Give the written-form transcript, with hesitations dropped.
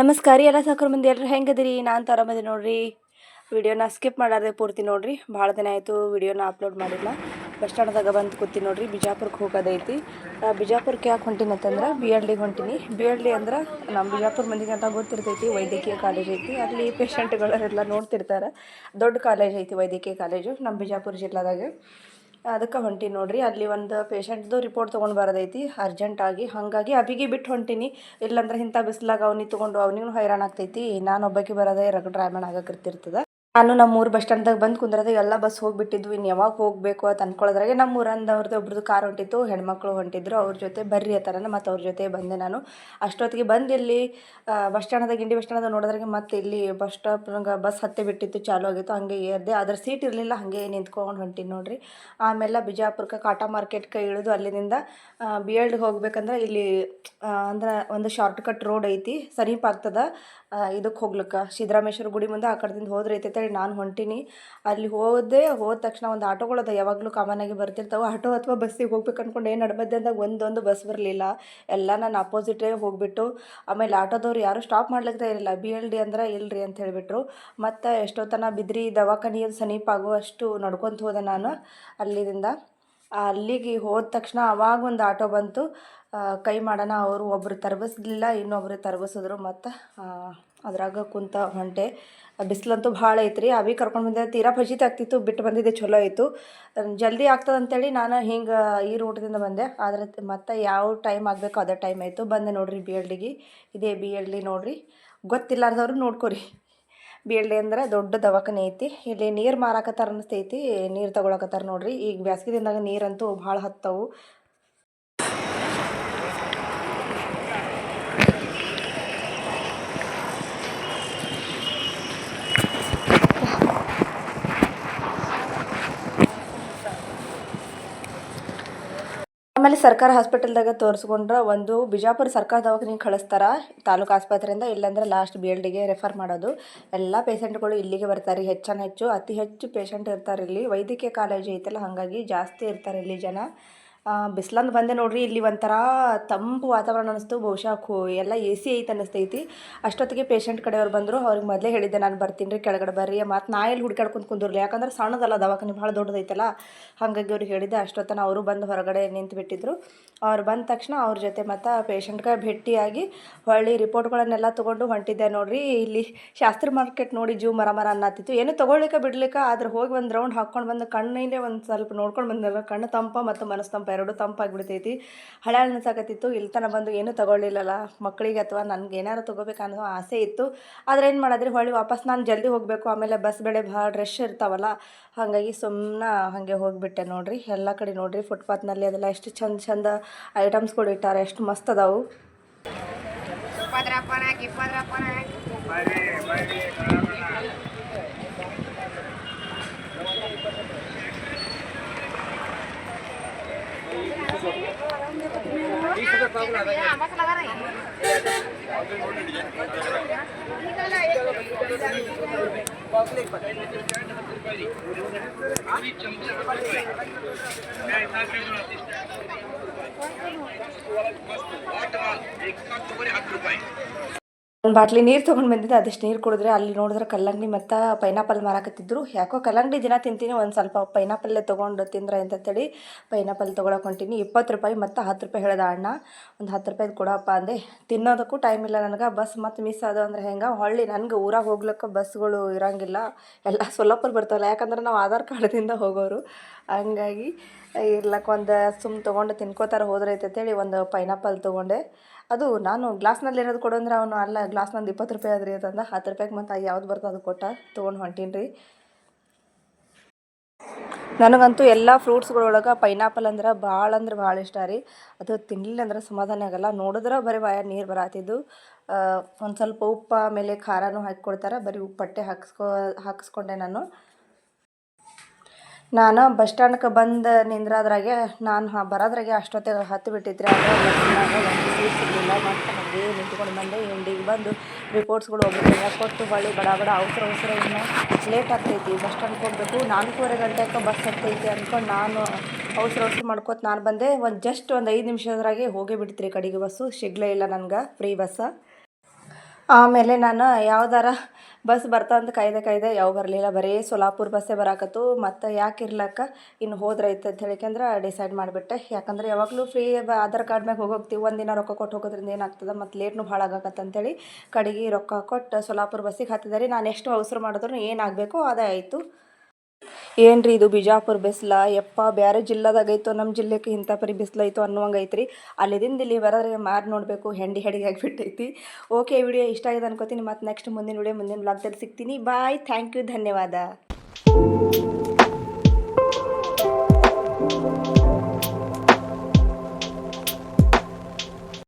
ನಮಸ್ಕಾರ ಎಲ್ಲ ಸಾಕರ್ ಮಂದಿ ಎಲ್ಲರೂ ಹೆಂಗದಿರಿ? ನಾನು ಆರಾಮದಿ ನೋಡ್ರಿ. ವಿಡಿಯೋನ ಸ್ಕಿಪ್ ಮಾಡಾರ್ದೆ ಪೂರ್ತಿ ನೋಡ್ರಿ. ಭಾಳ ದಿನ ಆಯಿತು ವಿಡಿಯೋನ ಅಪ್ಲೋಡ್ ಮಾಡಿಲ್ಲ. ಬಸ್ ಸ್ಟ್ಯಾಂಡ್ದಾಗ ಬಂದು ಕೂತಿ ನೋಡ್ರಿ. ಬಿಜಾಪುರಕ್ಕೆ ಹೋಗೋದೈತಿ. ಬಿಜಾಪುರಕ್ಕೆ ಯಾಕೆ ಹೊಂಟೀನಿ ಅಂತಂದ್ರೆ BLDಗೆ ಹೊಂಟೀನಿ. BLD ಅಂದ್ರೆ ನಮ್ಮ ಬಿಜಾಪುರ ಮಂದಿಗೆ ಅಂತ ಗೊತ್ತಿರ್ತೈತಿ. ವೈದ್ಯಕೀಯ ಕಾಲೇಜ್ ಐತಿ. ಅಲ್ಲಿ ಪೇಷಂಟ್ಗಳೆಲ್ಲ ನೋಡ್ತಿರ್ತಾರೆ. ದೊಡ್ಡ ಕಾಲೇಜ್ ಐತಿ ವೈದ್ಯಕೀಯ ಕಾಲೇಜು ನಮ್ಮ ಬಿಜಾಪುರ ಜಿಲ್ಲಾದಾಗ. ಅದಕ್ಕೆ ಹೊಂಟೀನಿ ನೋಡ್ರಿ. ಅಲ್ಲಿ ಒಂದು ಪೇಷಂಟ್ದು ರಿಪೋರ್ಟ್ ತೊಗೊಂಡು ಬರೋದೈತಿ ಅರ್ಜೆಂಟಾಗಿ. ಹಾಗಾಗಿ ಅಭಿಗೆ ಬಿಟ್ಟು ಹೊಂಟೀನಿ. ಇಲ್ಲಾಂದ್ರೆ ಇಂಥ ಬಿಸ್ಲಾಗ ಅವ್ನಿಗೆ ತೊಗೊಂಡು ಅವನಿಗೂ ಹೈರಾಣ ಆಗ್ತೈತಿ. ನಾನು ಒಬ್ಬಾಕಿ ಬರೋದೇ ರಗಡ್ ರಾಮಾಯಣ ಆಗಕ್ಕಿರ್ತಿರ್ತದೆ. ನಾನು ನಮ್ಮೂರು ಬಸ್ ಸ್ಟ್ಯಾಂಡ್ದಾಗ ಬಂದು ಕುಂದ್ರದ ಎಲ್ಲ ಬಸ್ ಹೋಗಿಬಿಟ್ಟಿದ್ವು. ಇನ್ನು ಯಾವಾಗ ಹೋಗಬೇಕು ಅಂತ ಅಂದ್ಕೊಳ್ಳೋದ್ರಾಗೆ ನಮ್ಮ ಊರಂದವ್ರದ್ದು ಒಬ್ರದ್ದು ಕಾರ್ ಹೊಂಟಿತ್ತು. ಹೆಣ್ಮಕ್ಳು ಹೊಂಟಿದ್ರು. ಅವ್ರ ಜೊತೆ ಬರ್ರಿ ಅಂತಾರನ ಮತ್ತು ಅವ್ರ ಜೊತೆ ಬಂದೆ ನಾನು. ಅಷ್ಟೊತ್ತಿಗೆ ಬಂದು ಇಲ್ಲಿ ಬಸ್ ಸ್ಟ್ಯಾಂಡ್ದಾಗ ಇಂಡಿ ಬಸ್ ಸ್ಟ್ಯಾಂಡ್ದಾಗ ನೋಡೋದ್ರಾಗೆ ಮತ್ತು ಇಲ್ಲಿ ಬಸ್ ಸ್ಟಾಪ್ನಾಗ ಬಸ್ ಹತ್ತೆ ಬಿಟ್ಟಿತ್ತು, ಚಾಲು ಆಗಿತ್ತು. ಹಂಗೆ ಏರ್ದೆ. ಅದ್ರ ಸೀಟ್ ಇರಲಿಲ್ಲ, ಹಾಗೆ ನಿಂತ್ಕೊಂಡು ಹೊಂಟೀನಿ ನೋಡ್ರಿ. ಆಮೇಲೆ ಬಿಜಾಪುರಕ್ಕೆ ಕಾಟಾ ಮಾರ್ಕೆಟ್ಗೆ ಇಳಿದು ಅಲ್ಲಿಂದ BLDಗೆ ಹೋಗ್ಬೇಕಂದ್ರೆ ಇಲ್ಲಿ ಅಂದ್ರೆ ಒಂದು ಶಾರ್ಟ್ಕಟ್ ರೋಡ್ ಐತಿ, ಸಮೀಪ ಆಗ್ತದೆ ಇದಕ್ಕೆ ಹೋಗ್ಲಿಕ್ಕೆ. ಸಿದ್ದರಾಮೇಶ್ವರ ಗುಡಿ ಮುಂದೆ ಆ ಕಡೆದಿಂದ ಹೋದ್ರೆ ಐತೈತೆ. ನಾನು ಹೊಂಟೀನಿ. ಅಲ್ಲಿ ಹೋದ ತಕ್ಷಣ ಒಂದು ಆಟೋಗಳದ ಯಾವಾಗಲೂ ಕಾಮನ್ನಾಗಿ ಬರ್ತಿರ್ತಾವೆ. ಆಟೋ ಅಥವಾ ಬಸ್ಸಿಗೆ ಹೋಗ್ಬೇಕು ಅಂದ್ಕೊಂಡು ಏನು ನಡ್ಮಧ್ಯದಾಗ ಒಂದೊಂದು ಬಸ್ ಬರಲಿಲ್ಲ. ಎಲ್ಲ ನಾನು ಅಪೋಸಿಟೇ ಹೋಗಿಬಿಟ್ಟು ಆಮೇಲೆ ಆಟೋದವ್ರು ಯಾರೂ ಸ್ಟಾಪ್ ಮಾಡ್ಲಿಕ್ಕೆ ಇರಲಿಲ್ಲ. BLD ಅಂದ್ರೆ ಇಲ್ಲರಿ ಅಂತ ಹೇಳಿಬಿಟ್ರು. ಮತ್ತು ಎಷ್ಟೊತ್ತನ ಬಿದ್ರಿ ದವಾಖಾನೆ ಸಮೀಪ ಆಗುವಷ್ಟು ನಡ್ಕೊತ ಹೋದೆ ನಾನು ಅಲ್ಲಿಂದ. ಅಲ್ಲಿಗೆ ಹೋದ ತಕ್ಷಣ ಅವಾಗ ಒಂದು ಆಟೋ ಬಂತು. ಕೈ ಮಾಡೋಣ, ಅವರು ಒಬ್ಬರು ತರಬಿಸ್ಲಿಲ್ಲ, ಇನ್ನೊಬ್ರು ತರಬಿಸಿದ್ರು. ಮತ್ತು ಅದ್ರಾಗ ಕುಂತ ಹೊಂಟೆ. ಬಿಸಿಲಂತೂ ಭಾಳ ಐತ್ರಿ. ಅವಿ ಕರ್ಕೊಂಡು ಬಂದೆ. ತೀರಾ ಫಜೀತಿ ಆಗ್ತಿತ್ತು. ಬಿಟ್ಟು ಬಂದಿದ್ದೆ ಚಲೋ ಆಯಿತು. ಜಲ್ದಿ ಆಗ್ತದೆ ಅಂತೇಳಿ ನಾನು ಹಿಂಗೆ ಈ ರೂಟದಿಂದ ಬಂದೆ. ಆದರೆ ಮತ್ತು ಯಾವ ಟೈಮ್ ಆಗಬೇಕು ಅದೇ ಟೈಮ್ ಆಯಿತು. ಬಂದೆ ನೋಡಿರಿ BLDಗೆ. ಇದೇ BLD ನೋಡಿರಿ. ಗೊತ್ತಿಲ್ಲಾರ್ದವ್ರು ನೋಡ್ಕೊರಿ. BLD ಅಂದ್ರೆ ದೊಡ್ಡ ದವಾಖಾನೆ ಐತಿ. ಇಲ್ಲಿ ನೀರು ಮಾರಾಕತ್ತಾರ ಅನಿಸ್ತೈತಿ. ನೀರು ತೊಗೊಳಕತ್ತಾರ ನೋಡ್ರಿ. ಈಗ ಬ್ಯಾಸ್ಗೆ ದಿನದಾಗ ನೀರಂತೂ ಭಾಳ ಹತ್ತವು. ಆಮೇಲೆ ಸರ್ಕಾರ ಹಾಸ್ಪಿಟಲ್ದಾಗ ತೋರಿಸ್ಕೊಂಡ್ರೆ ಒಂದು ಬಿಜಾಪುರ ಸರ್ಕಾರ ದವಾಖಾನೆಗೆ ಕಳಿಸ್ತಾರೆ, ತಾಲೂಕು ಆಸ್ಪತ್ರೆಯಿಂದ. ಇಲ್ಲಾಂದ್ರೆ ಲಾಸ್ಟ್ BLDಗೆ ರೆಫರ್ ಮಾಡೋದು. ಎಲ್ಲ ಪೇಷಂಟ್ಗಳು ಇಲ್ಲಿಗೆ ಬರ್ತಾರೆ. ಹೆಚ್ಚು ಅತಿ ಹೆಚ್ಚು ಪೇಷಂಟ್ ಇರ್ತಾರೆ ಇಲ್ಲಿ. ವೈದ್ಯಕೀಯ ಕಾಲೇಜ್ ಐತಲ್ಲ, ಹಾಗಾಗಿ ಜಾಸ್ತಿ ಇರ್ತಾರೆ ಇಲ್ಲಿ ಜನ. ಬಿಸ್ಲಂದು ಬಂದೆ ನೋಡ್ರಿ. ಇಲ್ಲಿ ಒಂಥರ ತಂಪು ವಾತಾವರಣ ಅನ್ನಿಸ್ತು. ಬಹುಶಃ ಎಲ್ಲ AC ಐತೆ ಅನ್ನಿಸ್ತೈತಿ. ಅಷ್ಟೊತ್ತಿಗೆ ಪೇಷಂಟ್ ಕಡೆಯವ್ರು ಬಂದರು. ಅವ್ರಿಗೆ ಮೊದಲೇ ಹೇಳಿದ್ದೆ ನಾನು ಬರ್ತೀನಿ ರೀ, ಕೆಳಗಡೆ ಬರ್ರಿ. ಮತ್ತು ನಾ ಎಲ್ಲಿ ಹುಡ್ಕಾಡ್ಕೊಂಡು ಕುಂದಿರ್ಲಿ, ಯಾಕಂದ್ರೆ ಸಣ್ಣದಲ್ಲ ದವಾಖಾನೆ, ಭಾಳ ದೊಡ್ಡದೈತಲ್ಲ. ಹಾಗಾಗಿ ಅವ್ರಿಗೆ ಹೇಳಿದ್ದೆ. ಅಷ್ಟೊತ್ತನ ಅವರು ಬಂದು ಹೊರಗಡೆ ನಿಂತುಬಿಟ್ಟಿದ್ರು. ಅವ್ರು ಬಂದ ತಕ್ಷಣ ಅವ್ರ ಜೊತೆ ಮತ್ತು ಪೇಷಂಟ್ಗೆ ಭೇಟಿಯಾಗಿ ಹೊಳ್ಳಿ ರಿಪೋರ್ಟ್ಗಳನ್ನೆಲ್ಲ ತೊಗೊಂಡು ಹೊಂಟಿದ್ದೆ ನೋಡ್ರಿ. ಇಲ್ಲಿ ಶಾಸ್ತ್ರಿ ಮಾರ್ಕೆಟ್ ನೋಡಿ ಜೀವ ಮರ ಅನ್ನತ್ತಿತ್ತು. ಏನು ತೊಗೊಳ್ಲಿಕ್ಕೆ ಬಿಡ್ಲಿಕ್ಕೆ. ಆದ್ರೆ ಹೋಗಿ ಒಂದು ರೌಂಡ್ ಹಾಕ್ಕೊಂಡು ಬಂದು ಕಣ್ಣಿಂದೇ ಒಂದು ಸ್ವಲ್ಪ ನೋಡ್ಕೊಂಡು ಬಂದಾಗ ಕಣ್ಣು ತಂಪ ಮತ್ತು ಮನಸ್ಸು ತಂಪ ಎರಡೂ ತಂಪಾಗಿಬಿಡ್ತೈತಿ. ಹಳೆ ಅನ್ಸಾಕತ್ತಿತ್ತು. ಇಲ್ಲಿ ತನಕ ಬಂದು ಏನೂ ತೊಗೊಳ್ಳಿಲ್ಲಲ್ಲ ಮಕ್ಕಳಿಗೆ ಅಥವಾ ನನಗೆ ಏನಾರು ತೊಗೋಬೇಕನ್ನೋ ಆಸೆ ಇತ್ತು. ಆದರೆ ಏನು ಮಾಡಿದ್ರಿ, ಹೊಳ್ಳಿ ವಾಪಸ್ ನಾನು ಜಲ್ದಿ ಹೋಗಬೇಕು. ಆಮೇಲೆ ಬಸ್ ಬೇಳೆ ಭಾಳ ರಶ್ ಇರ್ತಾವಲ್ಲ, ಹಾಗಾಗಿ ಸುಮ್ಮನೆ ಹಾಗೆ ಹೋಗಿಬಿಟ್ಟೆ ನೋಡ್ರಿ. ಎಲ್ಲ ಕಡೆ ನೋಡಿರಿ ಫುಟ್ಪಾತ್ನಲ್ಲಿ ಅದೆಲ್ಲ ಎಷ್ಟು ಚಂದ ಐಟಮ್ಸ್ಗಳು ಇಟ್ಟಾರೆ, ಎಷ್ಟು ಮಸ್ತ್ ಅದಾವು. ಒಂದು ಬಾಟ್ಲಿ ನೀರು ತೊಗೊಂಡು ಬಂದಿದ್ದೆ. ಅದಷ್ಟು ನೀರು ಕುಡಿದ್ರೆ ಅಲ್ಲಿ ನೋಡಿದ್ರೆ ಕಲ್ಲಂಗಡಿ ಮತ್ತು ಪೈನಾಪಲ್ ಮಾರಾಕತ್ತಿದ್ರು. ಯಾಕೋ ಕಲ್ಲಂಗಡಿ ದಿನ ತಿಂತೀನಿ, ಒಂದು ಸ್ವಲ್ಪ ಪೈನಾಪಲ್ಲೇ ತೊಗೊಂಡು ತಿಂದ್ರೆ ಅಂತೇಳಿ ಪೈನಾಪಲ್ ತೊಗೊಳಕ್ಕೆ ಹೊಂಟೀನಿ. 20 ರೂಪಾಯಿ ಮತ್ತು 10 ರೂಪಾಯಿ ಹೇಳ್ದ ಅಣ್ಣ. ಒಂದು 10 ರೂಪಾಯಿದು ಕೊಡಪ್ಪ ಅಂದೆ. ತಿನ್ನೋದಕ್ಕೂ ಟೈಮ್ ಇಲ್ಲ ನನಗೆ. ಬಸ್ ಮತ್ತು ಮಿಸ್ ಅದು ಅಂದ್ರೆ ಹೆಂಗೆ. ಹೊಳ್ಳಿ ನನಗೆ ಊರಾಗ ಹೋಗ್ಲಿಕ್ಕೆ ಬಸ್ಗಳು ಇರೋಂಗಿಲ್ಲ, ಎಲ್ಲ ಸೊಲ್ಲಾಪುರ ಬರ್ತಾವಲ್ಲ. ಯಾಕಂದ್ರೆ ನಾವು ಆಧಾರ್ ಕಾರ್ಡ್ದಿಂದ ಹೋಗೋರು. ಹಂಗಾಗಿ ಇರ್ಲಕ್ಕೆ ಒಂದು ತೊಗೊಂಡು ತಿನ್ಕೋತಾರೆ ಹೋದ್ರೆ ಅಂತೇಳಿ ಒಂದು ಪೈನಾಪಲ್ ತೊಗೊಂಡೆ. ಅದು ನಾನು ಗ್ಲಾಸ್ನಲ್ಲಿ ಏನಾದ್ರು ಕೊಡು ಅಂದ್ರೆ ಅವನು ಅಲ್ಲ ಗ್ಲಾಸ್ನಲ್ಲಿ 20 ರೂಪಾಯಿ ಆದ್ರಿ ಅಂತಂದ. 10 ರೂಪಾಯಿಗೆ ಮತ್ತು ಯಾವ್ದು ಬರ್ತದೆ ಅದು ಕೊಟ್ಟ ತೊಗೊಂಡು ಹೊಂಟೀನಿ ರೀ. ನನಗಂತೂ ಎಲ್ಲ ಫ್ರೂಟ್ಸ್ಗಳೊಳಗೆ ಪೈನಾಪಲ್ ಅಂದ್ರೆ ಭಾಳ ಇಷ್ಟ ರೀ. ಅದು ತಿನ್ನಲಿಲ್ಲ ಅಂದ್ರೆ ಸಮಾಧಾನ ಆಗಲ್ಲ. ನೋಡಿದ್ರೆ ಬರೀ ಬಾಯ ನೀರು ಬರತ್ತಿದ್ದು. ಒಂದು ಸ್ವಲ್ಪ ಉಪ್ಪು ಆಮೇಲೆ ಖಾರನೂ ಹಾಕಿಕೊಡ್ತಾರೆ. ಬರೀ ಉಪ್ಪಟ್ಟೆ ಹಾಕಿಸ್ಕೊಂಡೆ ನಾನು. ಬಸ್ ಸ್ಟ್ಯಾಂಡ್ಗೆ ಬಂದು ನಿಂದ್ರಾದ್ರಾಗೆ ನಾನು ಬರೋದ್ರಾಗೆ ಅಷ್ಟೊತ್ತಿಗೆ ಹತ್ತು ಬಿಟ್ಟಿದ್ರಿ. ಆದರೆ ಬಸ್ಸಿನಾಗ ಒಂದು ಸೀಟ್ ಸಿಗಲಿಲ್ಲ. ಮತ್ತು ಹಾಗೆ ನಿಂತ್ಕೊಂಡು ಬಂದೆ. ಇಂಡಿಗೆ ಬಂದು ರಿಪೋರ್ಟ್ಸ್ಗಳು ಒಬ್ಬರಿಗೆ ಕೊಟ್ಟು ಹೊಳ್ಳಿ ಬಡ ಅವಸರ ಇನ್ನು ಲೇಟ್ ಆಗ್ತೈತಿ. ಬಸ್ ಸ್ಟ್ಯಾಂಡ್ಗೆ ಹೋಗಬೇಕು. 4:15 ಗಂಟೆಗೆ ಬಸ್ ಹತ್ತೈತಿ ಅಂದ್ಕೊಂಡು ನಾನು ಅವಸರ ಮಾಡ್ಕೋತ ನಾನು ಬಂದೆ. ಜಸ್ಟ್ ಒಂದು 5 ನಿಮಿಷದ್ರಾಗೆ ಹೋಗೇ ಬಿಡ್ತೀರಿ ಕಡೆಗೆ ಬಸ್ಸು. ಸಿಗಲೇ ಇಲ್ಲ ನನಗೆ ಫ್ರೀ ಬಸ್ಸ. ಆಮೇಲೆ ನಾನು ಯಾವ್ದಾರ ಬಸ್ ಬರ್ತಾ ಅಂತ ಕಾಯ್ದೆ ಯಾವ ಬರಲಿಲ್ಲ, ಬರೀ ಸೋಲಾಪುರ ಬಸ್ಸೇ ಬರಾಕತ್ತು. ಮತ್ತು ಯಾಕೆ ಇರ್ಲಕ್ಕ ಇನ್ನು ಹೋದ್ರೈತೆ ಅಂತ ಹೇಳಿಕಂದ್ರೆ ಡಿಸೈಡ್ ಮಾಡಿಬಿಟ್ಟೆ. ಯಾಕಂದ್ರೆ ಯಾವಾಗಲೂ ಫ್ರೀ ಆಧಾರ್ ಕಾರ್ಡ್ ಮ್ಯಾಗ ಹೋಗ್ತೀವಿ, ಒಂದಿನ ರೊಕ್ಕ ಕೊಟ್ಟು ಹೋಗೋದ್ರಿಂದ ಏನಾಗ್ತದೆ ಮತ್ತು ಲೇಟ್ನು ಭಾಳ ಆಗಕತ್ತ ಅಂತೇಳಿ ಕಡೆಗೆ ರೊಕ್ಕ ಕೊಟ್ಟು ಸೋಲಾಪುರ ಬಸ್ಸಿಗೆ ಹತ್ತಿದ್ದಾರೆ. ನಾನು ಎಷ್ಟು ಅವಸರ ಮಾಡಿದ್ರು ಏನಾಗಬೇಕು ಅದೇ ಆಯಿತು. ಏನ್ರಿ ಇದು ಬಿಜಾಪುರ ಬಿಸ್ಲ ಯಪ್ಪ, ಬೇರೆ ಜಿಲ್ಲಾದಾಗೈತೋ ನಮ್ಮ ಜಿಲ್ಲೆಗೆ ಇಂಥ ಪರಿ ಬಿಸಿಲೈತೋ ಅನ್ನುವಂಗೆ ಐತ್ರಿ. ಅಲ್ಲಿದಿಂದ ಇಲ್ಲಿ ಬರೋದ್ರೆ ಮಾರಿ ನೋಡಬೇಕು, ಹೆಂಡಿ ಆಗಿಬಿಟ್ಟೈತಿ. ಓಕೆ, ವಿಡಿಯೋ ಇಷ್ಟ ಆಗಿದೆ ಅನ್ಕೋತೀನಿ. ಮತ್ತು ನೆಕ್ಸ್ಟ್ ಮುಂದಿನ ವಿಡಿಯೋ ಮುಂದಿನ ಬ್ಲಾಗ್ದಲ್ಲಿ ಸಿಗ್ತೀನಿ. ಬಾಯ್, ಥ್ಯಾಂಕ್ ಯು, ಧನ್ಯವಾದ.